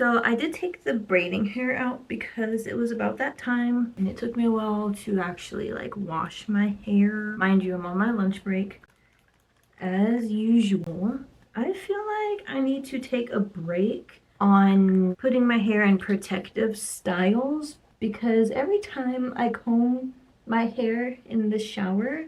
So I did take the braiding hair out because it was about that time and it took me a while to actually like wash my hair. Mind you, I'm on my lunch break as usual. I feel like I need to take a break on putting my hair in protective styles because every time I comb my hair in the shower,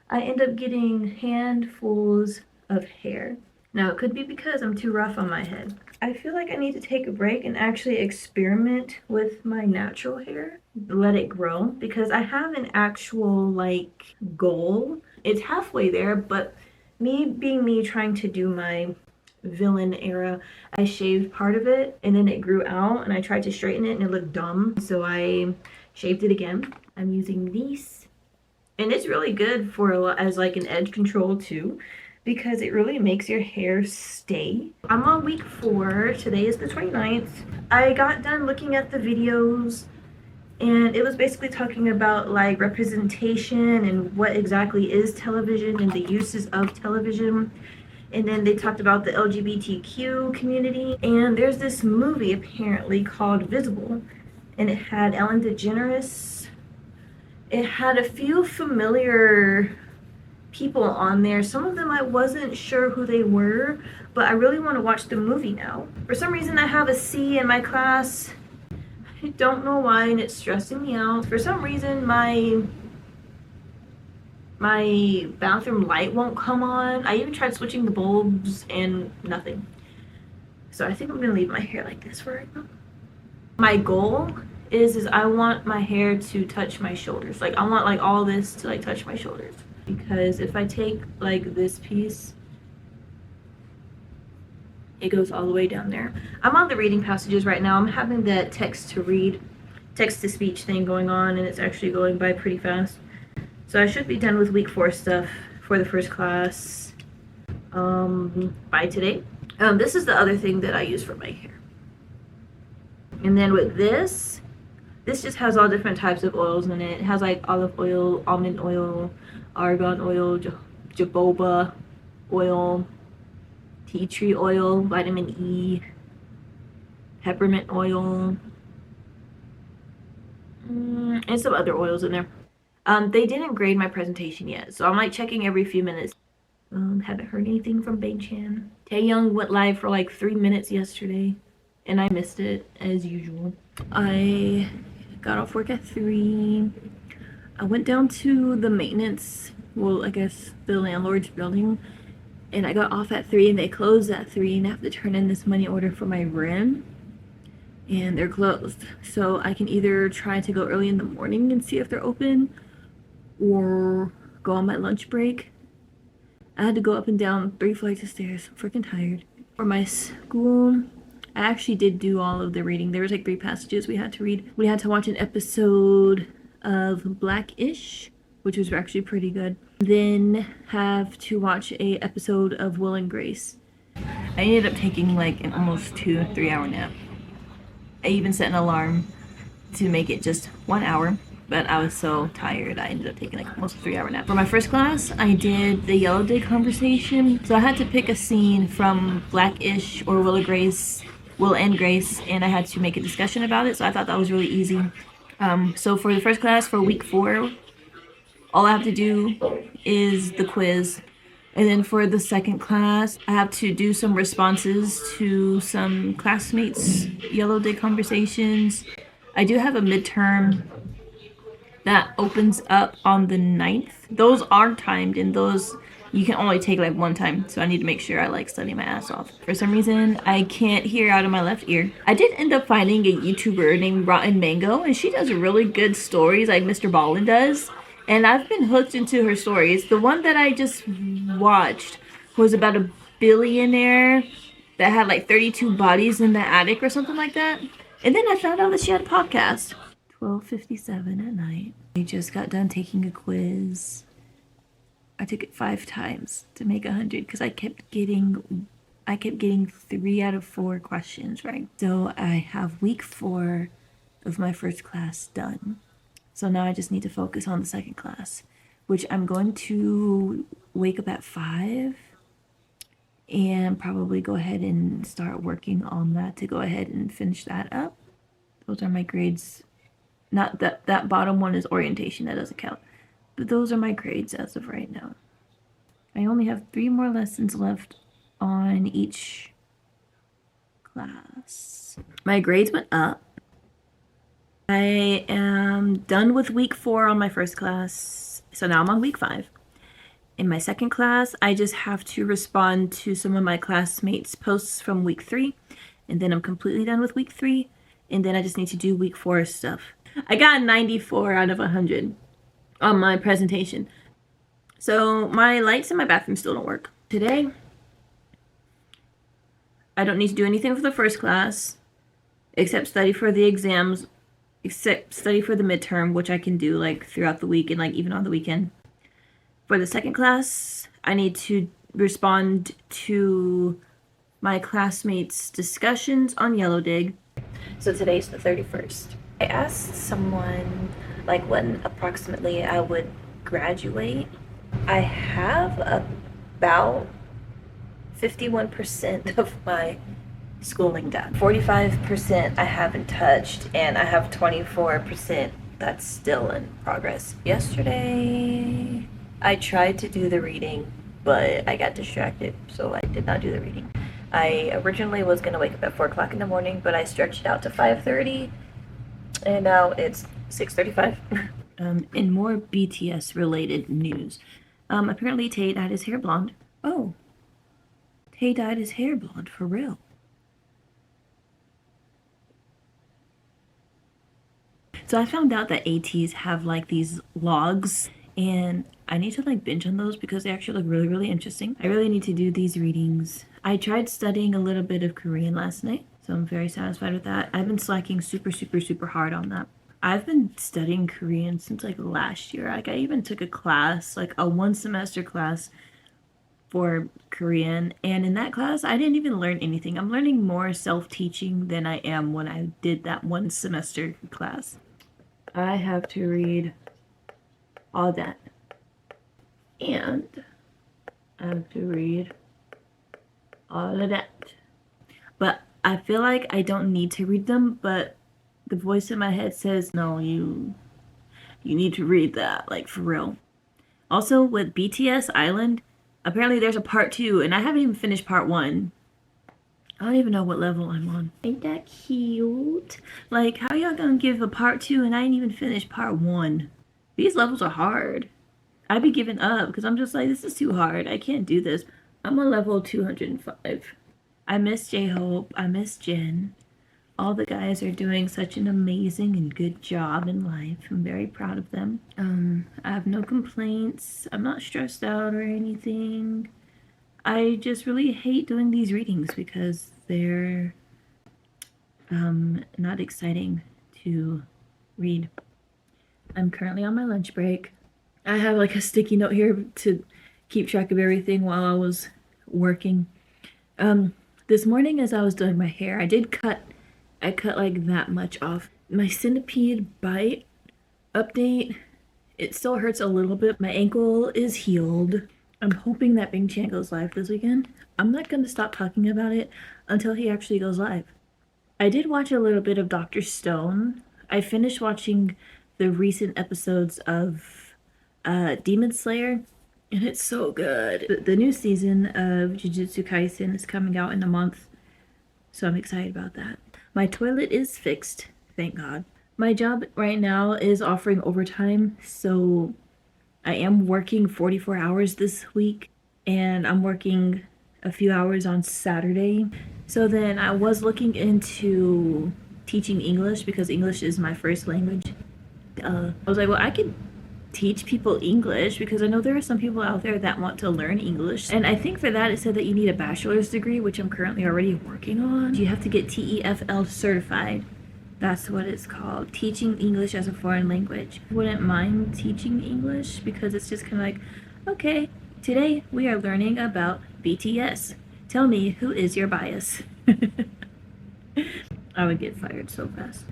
I end up getting handfuls of hair. Now, it could be because I'm too rough on my head. I feel like I need to take a break and actually experiment with my natural hair. Let it grow because I have an actual like goal. It's halfway there, but me being me trying to do my villain era, I shaved part of it and then it grew out and I tried to straighten it and it looked dumb. So I shaved it again. I'm using these and it's really good for as like an edge control too because it really makes your hair stay. I'm on week 4. Today is the 29th. I got done looking at the videos and it was basically talking about like representation and what exactly is television and the uses of television. And then they talked about the LGBTQ community. And there's this movie apparently called Visible. And it had Ellen DeGeneres. It had a few familiar people on there. Some of them I wasn't sure who they were, but I really want to watch the movie now. For some reason I have a C in my class. I don't know why, and it's stressing me out. For some reason my bathroom light won't come on. I even tried switching the bulbs and nothing. So I think I'm gonna leave my hair like this for right now. My goal is I want my hair to touch my shoulders. Like I want like all this to like touch my shoulders. Because if I take like this piece, it goes all the way down there. I'm on the reading passages right now. I'm having that text to speech thing going on and it's actually going by pretty fast. So I should be done with week 4 stuff for the first class by today. This is the other thing that I use for my hair. And then with this just has all different types of oils in it. It has like olive oil, almond oil, argan oil, jojoba oil, tea tree oil, vitamin E, peppermint oil, and some other oils in there. They didn't grade my presentation yet, so I'm like checking every few minutes. Haven't heard anything from Bangchan. Taeyoung went live for like 3 minutes yesterday, and I missed it as usual. I got off work at 3. I went down to the maintenance, well, I guess the landlord's building, and I got off at 3 and they closed at 3 and I have to turn in this money order for my rent. And they're closed. So I can either try to go early in the morning and see if they're open or go on my lunch break. I had to go up and down 3 flights of stairs. I'm freaking tired. For my school, I actually did do all of the reading. There was like 3 passages we had to read. We had to watch an episode of Black-ish, which was actually pretty good. Then have to watch a episode of Will and Grace. I ended up taking like an almost 2-3 hour nap. I even set an alarm to make it just 1 hour, but I was so tired I ended up taking like almost a 3 hour nap. For my first class, I did the Yellow Day conversation. So I had to pick a scene from Black-ish or Will and Grace, and I had to make a discussion about it. So I thought that was really easy. So for the first class, for week 4, all I have to do is the quiz. And then for the second class, I have to do some responses to some classmates' Yellow Day conversations. I do have a midterm that opens up on the 9th. Those are timed and those you can only take like 1 time. So I need to make sure I like study my ass off. For some reason, I can't hear out of my left ear. I did end up finding a YouTuber named Rotten Mango and she does really good stories like Mr. Ballin does. And I've been hooked into her stories. The one that I just watched was about a billionaire that had like 32 bodies in the attic or something like that. And then I found out that she had a podcast. 12:57 at night. I just got done taking a quiz. I took it 5 times to make 100 because I kept getting 3 out of 4 questions right. So I have week 4 of my first class done. So now I just need to focus on the second class, which I'm going to wake up at 5 and probably go ahead and start working on that to go ahead and finish that up. Those are my grades. Not that bottom one is orientation, that doesn't count. But those are my grades as of right now. I only have 3 more lessons left on each class. My grades went up. I am done with week 4 on my first class, so now I'm on week 5. In my second class, I just have to respond to some of my classmates' posts from week 3, and then I'm completely done with week 3, and then I just need to do week 4 stuff. I got 94 out of 100 on my presentation. So my lights in my bathroom still don't work. Today, I don't need to do anything for the first class, except study for the exams, except study for the midterm, which I can do like throughout the week and like even on the weekend. For the second class, I need to respond to my classmates' discussions on Yellow Dig. So today's the 31st. I asked someone like when approximately I would graduate. I have about 51% of my schooling done. 45% I haven't touched, and I have 24% that's still in progress. Yesterday, I tried to do the reading, but I got distracted, so I did not do the reading. I originally was going to wake up at 4 o'clock in the morning, but I stretched it out to 5:30, and now it's 6:35. In more BTS-related news, apparently Tay dyed his hair blonde. Oh, Tay dyed his hair blonde, for real. So I found out that ATs have like these logs, and I need to like binge on those because they actually look really, really interesting. I really need to do these readings. I tried studying a little bit of Korean last night, so I'm very satisfied with that. I've been slacking super, super, super hard on that. I've been studying Korean since like last year. Like I even took a class, like a 1-semester class for Korean, and in that class I didn't even learn anything. I'm learning more self-teaching than I am when I did that 1-semester class. I have to read all that, and I have to read all of that, but I feel like I don't need to read them, but the voice in my head says no, you need to read that, like for real. Also with BTS Island, apparently there's a part 2, and I haven't even finished part 1. I don't even know what level I'm on. Ain't that cute? Like, how y'all gonna give a part 2 and I ain't even finished part 1? These levels are hard. I'd be giving up because I'm just like, this is too hard. I can't do this. I'm on level 205. I miss J-Hope. I miss Jen. All the guys are doing such an amazing and good job in life. I'm very proud of them. I have no complaints. I'm not stressed out or anything. I just really hate doing these readings because they're not exciting to read. I'm currently on my lunch break. I have like a sticky note here to keep track of everything while I was working. This morning as I was doing my hair, I cut like that much off. My centipede bite update, it still hurts a little bit. My ankle is healed. I'm hoping that bangchan goes live this weekend. I'm not going to stop talking about it until he actually goes live. I did watch a little bit of Dr. Stone. I finished watching the recent episodes of Demon Slayer, and it's so good. The new season of Jujutsu Kaisen is coming out in a month, so I'm excited about that. My toilet is fixed, thank God. My job right now is offering overtime, so I am working 44 hours this week, and I'm working a few hours on Saturday. So then I was looking into teaching English because English is my first language. I was like, well, I could teach people English because I know there are some people out there that want to learn English. And I think for that it said that you need a bachelor's degree, which I'm currently already working on. You have to get TEFL certified. That's what it's called, teaching English as a foreign language. Wouldn't mind teaching English because it's just kind of like, okay, today we are learning about BTS. Tell me, who is your bias? I would get fired so fast.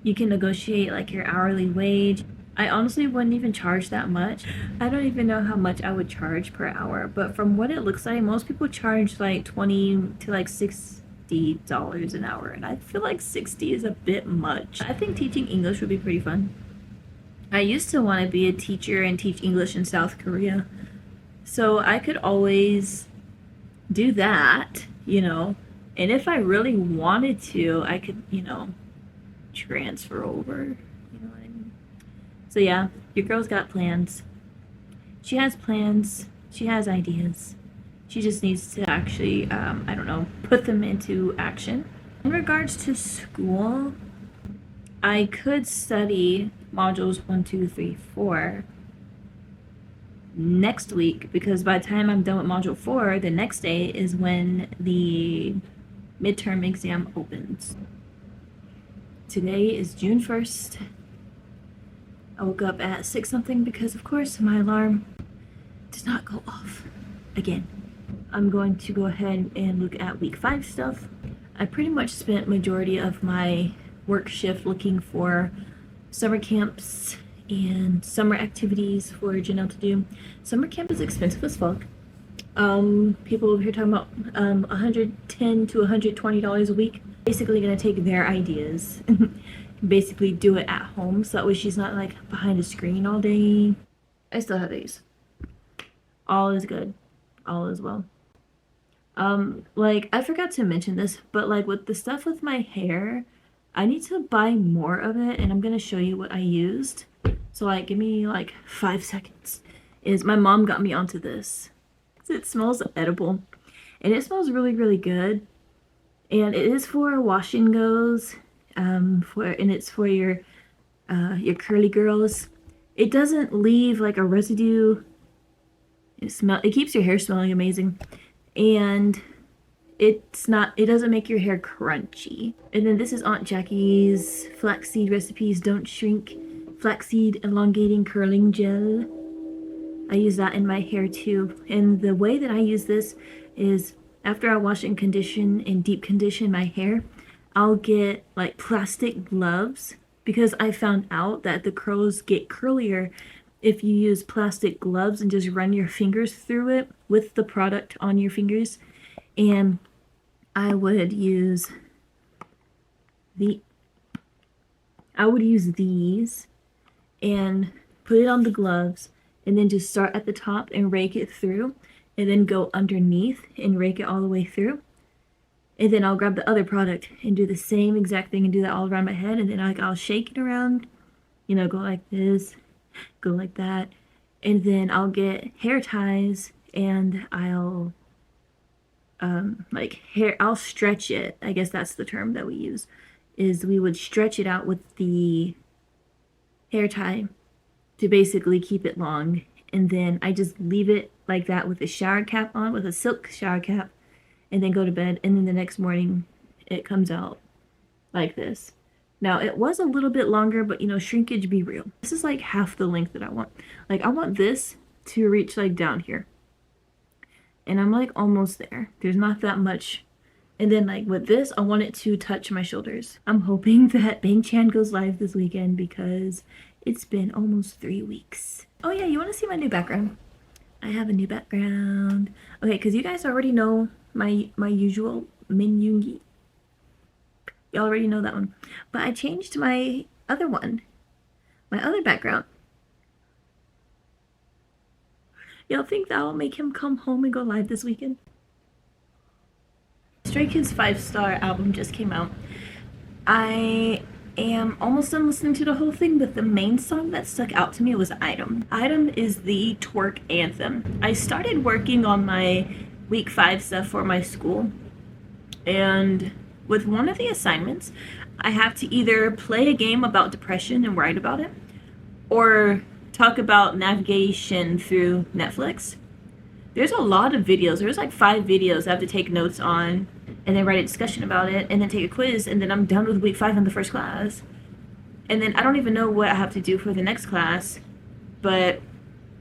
You can negotiate like your hourly wage. I honestly wouldn't even charge that much. I don't even know how much I would charge per hour, but from what it looks like, most people charge like 20 to like $60 an hour, and I feel like 60 is a bit much. I think teaching English would be pretty fun. I used to want to be a teacher and teach English in South Korea, so I could always do that, you know, and if I really wanted to, I could, you know, transfer over, you know what I mean? So yeah, your girl's got plans. She has plans, she has ideas. She just needs to actually, I don't know, put them into action. In regards to school, I could study modules 1, 2, 3, 4 next week, because by the time I'm done with module 4, the next day is when the midterm exam opens. Today is June 1st. I woke up at 6 something because of course my alarm did not go off again. I'm going to go ahead and look at week 5 stuff. I pretty much spent majority of my work shift looking for summer camps and summer activities for Janelle to do. Summer camp is expensive as fuck. People over here talking about $110 to $120 a week. Basically gonna take their ideas basically do it at home, so that way she's not like behind a screen all day. I still have these. All is good. All is well. Like I forgot to mention this, but like with the stuff with my hair, I need to buy more of it, and I'm gonna show you what I used. So like give me like 5 seconds. Is my mom got me onto this. It smells edible and it smells really, really good. And it is for wash and goes, and it's for your curly girls. It doesn't leave like a residue. It keeps your hair smelling amazing, and it doesn't make your hair crunchy. And then this is Aunt Jackie's flaxseed recipes don't shrink flaxseed elongating curling gel. I use that in my hair too. And the way that I use this is after I wash and condition and deep condition my hair, I'll get like plastic gloves, because I found out that the curls get curlier if you use plastic gloves and just run your fingers through it with the product on your fingers. And I would use these and put it on the gloves, and then just start at the top and rake it through, and then go underneath and rake it all the way through. And then I'll grab the other product and do the same exact thing and do that all around my head. And then I'll shake it around, you know, go like this, go like that. And then I'll get hair ties, and I'll I'll stretch it. I guess that's the term that we use, is we would stretch it out with the hair tie to basically keep it long. And then I just leave it like that with a shower cap on, with a silk shower cap, and then go to bed. And then the next morning it comes out like this. Now it was a little bit longer, but you know, shrinkage be real. This is like half the length that I want. Like I want this to reach like down here, and I'm like almost there. There's not that much. And then like with this, I want it to touch my shoulders. I'm hoping that Bangchan goes live this weekend, because it's been almost 3 weeks. Oh yeah, you want to see my new background? I have a new background. Okay, because you guys already know my usual Min Yoongi. You already know that one. But I changed my other one. My other background. Y'all think that will make him come home and go live this weekend? Stray Kids 5-star album just came out. I am almost done listening to the whole thing, but the main song that stuck out to me was Item. Item is the twerk anthem. I started working on my week 5 stuff for my school, and with one of the assignments, I have to either play a game about depression and write about it, or talk about navigation through Netflix. There's a lot of videos. There's like 5 videos I have to take notes on, and then write a discussion about it, and then take a quiz, and then I'm done with week 5 in the first class. And then I don't even know what I have to do for the next class, but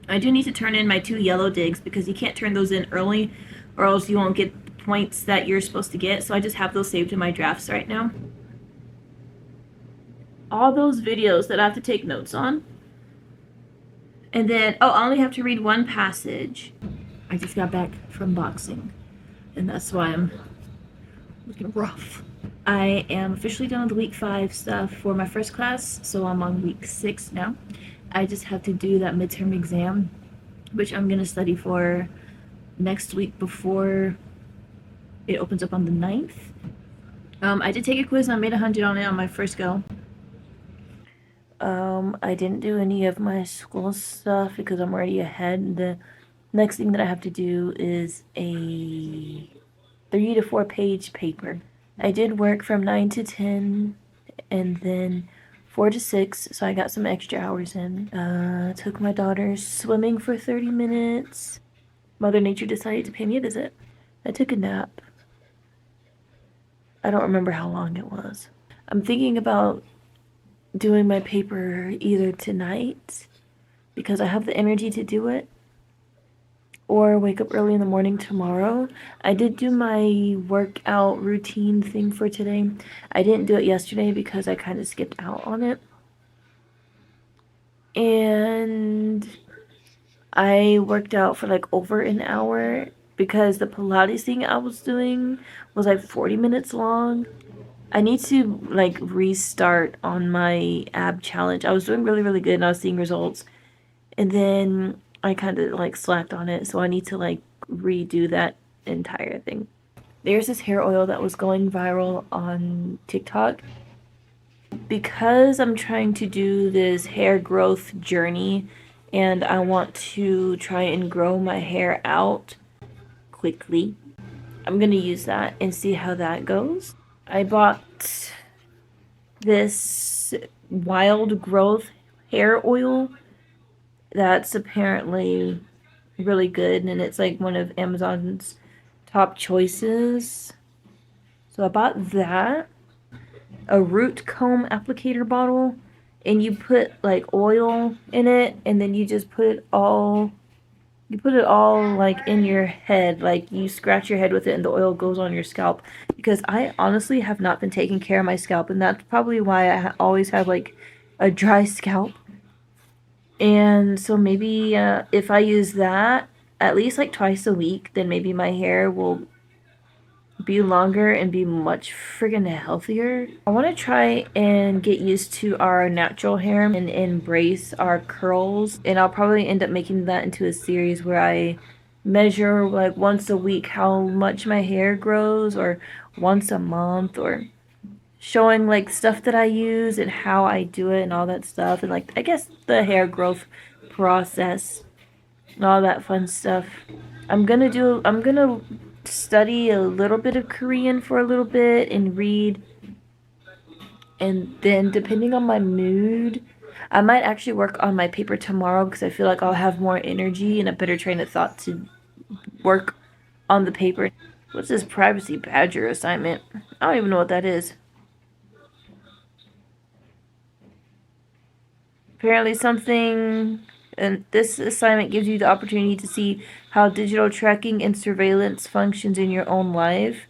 I do need to turn in my 2 yellow digs, because you can't turn those in early or else you won't get the points that you're supposed to get. So I just have those saved in my drafts right now. All those videos that I have to take notes on, And then, oh, I only have to read one passage. I just got back from boxing, and that's why I'm looking rough. I am officially done with week 5 stuff for my first class, so I'm on week 6 now. I just have to do that midterm exam, which I'm going to study for next week before it opens up on the 9th. I did take a quiz and I made 100 on it on my first go. I didn't do any of my school stuff because I'm already ahead. The next thing that I have to do is a 3 to 4 page paper. I did work from 9 to 10 and then 4 to 6, so I got some extra hours in. Took my daughter swimming for 30 minutes. Mother Nature decided to pay me a visit. I took a nap. I don't remember how long it was. I'm thinking about doing my paper either tonight because I have the energy to do it, or wake up early in the morning tomorrow. I did do my workout routine thing for today. I didn't do it yesterday because I kind of skipped out on it. And I worked out for like over an hour because the Pilates thing I was doing was like 40 minutes long. I need to like restart on my ab challenge. I was doing really, really good and I was seeing results. And then I kind of like slacked on it. So I need to like redo that entire thing. There's this hair oil that was going viral on TikTok. Because I'm trying to do this hair growth journey and I want to try and grow my hair out quickly, I'm gonna use that and see how that goes. I bought this wild growth hair oil that's apparently really good and it's like one of Amazon's top choices. So I bought that. A root comb applicator bottle, and you put like oil in it and then you just put it all like in your head, like you scratch your head with it and the oil goes on your scalp, because I honestly have not been taking care of my scalp and that's probably why I always have like a dry scalp. And so maybe if I use that at least like twice a week, then maybe my hair will be longer and be much friggin' healthier. I want to try and get used to our natural hair and embrace our curls, and I'll probably end up making that into a series where I measure like once a week how much my hair grows, or once a month, or showing like stuff that I use and how I do it and all that stuff, and like I guess the hair growth process and all that fun stuff. I'm gonna study a little bit of Korean for a little bit and read, and then depending on my mood I might actually work on my paper tomorrow because I feel like I'll have more energy and a better train of thought to work on the paper. What's this privacy badger assignment? I don't even know what that is. Apparently something, and this assignment gives you the opportunity to see how digital tracking and surveillance functions in your own life.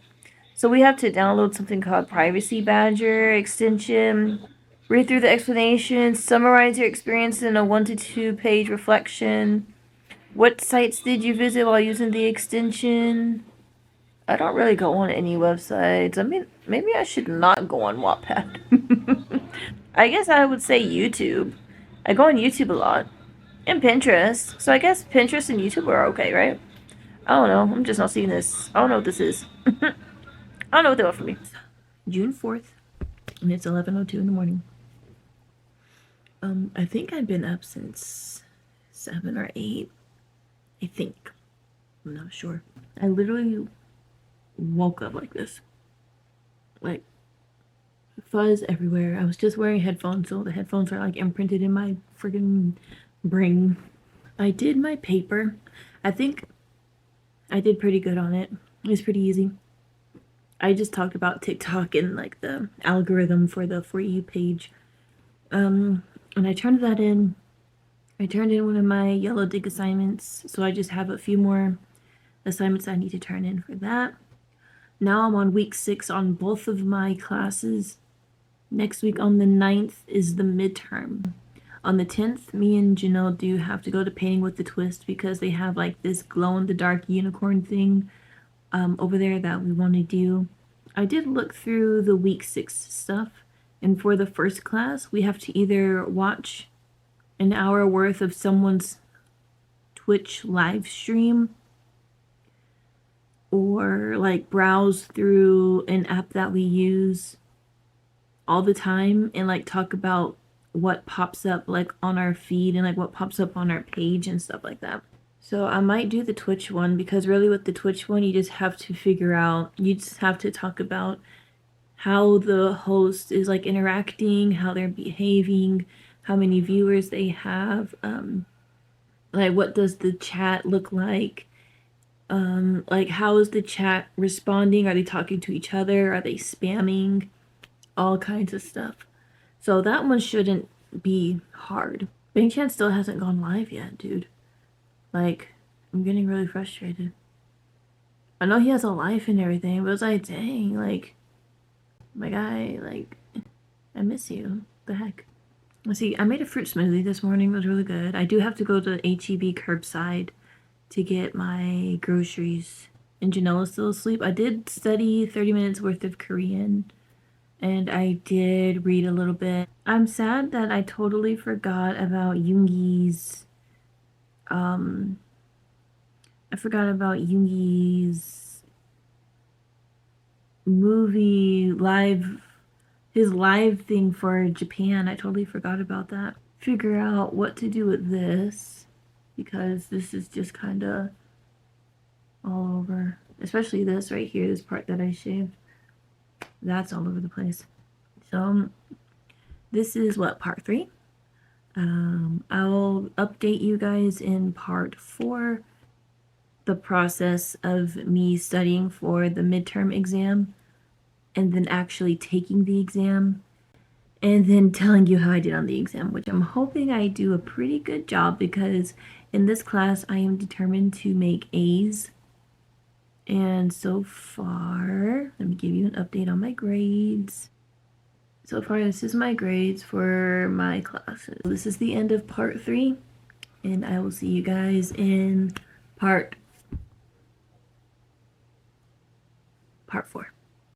So we have to download something called Privacy Badger extension, read through the explanation, summarize your experience in a 1 to 2 page reflection. What sites did you visit while using the extension? I don't really go on any websites. I mean, maybe I should not go on Wattpad. I guess I would say YouTube. I go on YouTube a lot. And Pinterest. So I guess Pinterest and YouTube are okay, right? I don't know. I'm just not seeing this. I don't know what this is. I don't know what they want from me. June 4th. And it's 11:02 in the morning. I think I've been up since 7 or 8. I think. I'm not sure. I literally woke up like this. Like, fuzz everywhere. I was just wearing headphones, so the headphones are like imprinted in my friggin' brain. I did my paper. I think I did pretty good on it. It was pretty easy. I just talked about TikTok and like the algorithm for the For You page. And I turned that in. I turned in one of my yellow dig assignments, so I just have a few more assignments I need to turn in for that. Now I'm on week 6 on both of my classes. Next week on the 9th is the midterm. On the 10th, me and Janelle do have to go to Painting with the Twist because they have like this glow-in-the-dark unicorn thing over there that we want to do. I did look through the week 6 stuff, and for the first class, we have to either watch an hour worth of someone's Twitch live stream or like browse through an app that we use all the time and like talk about what pops up like on our feed and like what pops up on our page and stuff like that. So I might do the Twitch one because really with the Twitch one, you just have to talk about how the host is like interacting, how they're behaving, how many viewers they have, like what does the chat look like, like how is the chat responding? Are they talking to each other? Are they spamming? All kinds of stuff. So that one shouldn't be hard. Bangchan still hasn't gone live yet, dude. Like, I'm getting really frustrated. I know he has a life and everything, but it's like, dang, like, my guy, like, I miss you. The heck. Let's see, I made a fruit smoothie this morning. It was really good. I do have to go to HEB curbside to get my groceries. And Janella's still asleep. I did study 30 minutes worth of Korean. And I did read a little bit. I'm sad that I totally forgot about Yoongi's movie his live thing for Japan. I totally forgot about that. Figure out what to do with this because this is just kind of all over. Especially this right here, this part that I shaved. That's all over the place. So this is what, part 3? I'll update you guys in part 4, the process of me studying for the midterm exam and then actually taking the exam and then telling you how I did on the exam, which I'm hoping I do a pretty good job because in this class I am determined to make A's. And so far, let me give you an update on my grades. So far, this is my grades for my classes. This is the end of part 3, and I will see you guys in part 4.